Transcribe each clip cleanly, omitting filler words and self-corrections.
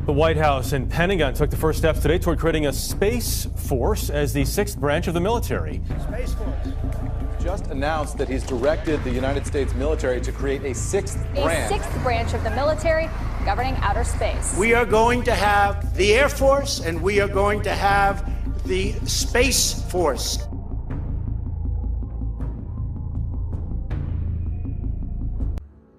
The White House and Pentagon took the first steps today toward creating a Space Force as the sixth branch of the military. SpaceForce just announced that he's directed the United States military to create a sixth branch. A sixth branch of the military governing outer space. We are going to have the Air Force and we are going to have the Space Force.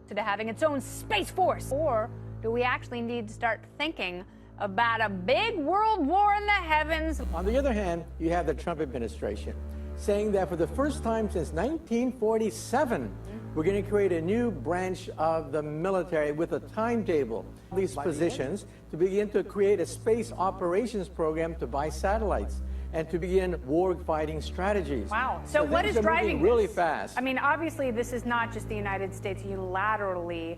To having its own Space Force? Or do we actually need to start thinking about a big world war in the heavens? On the other hand, you have the Trump administration saying that for the first time since 1947, we're going to create a new branch of the military with a timetable. These positions to begin to create a space operations program to buy satellites and to begin war-fighting strategies. Wow. So what is driving this? Really fast. I mean, obviously, this is not just the United States unilaterally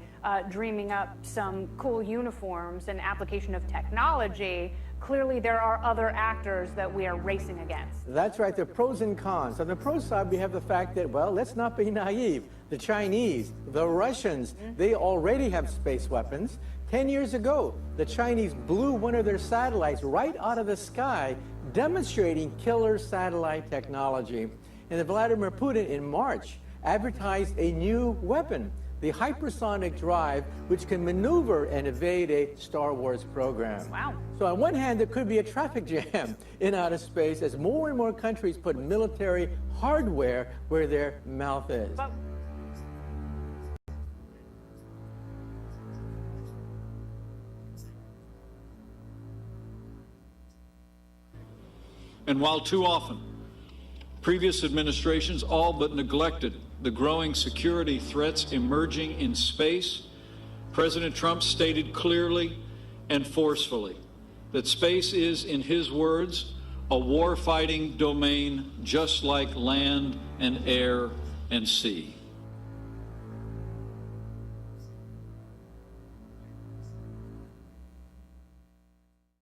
dreaming up some cool uniforms and application of technology. Clearly, there are other actors that we are racing against. That's right. There are pros and cons. On the pro side, we have the fact that, well, let's not be naive. The Chinese, the Russians, they already have space weapons. 10 years ago, the Chinese blew one of their satellites right out of the sky, demonstrating killer satellite technology. And Vladimir Putin, in March, advertised a new weapon, the hypersonic drive, which can maneuver and evade a Star Wars program. Wow. So on one hand, there could be a traffic jam in outer space as more and more countries put military hardware where their mouth is. But and while too often previous administrations all but neglected the growing security threats emerging in space, President Trump stated clearly and forcefully that space is, in his words, a war-fighting domain just like land and air and sea.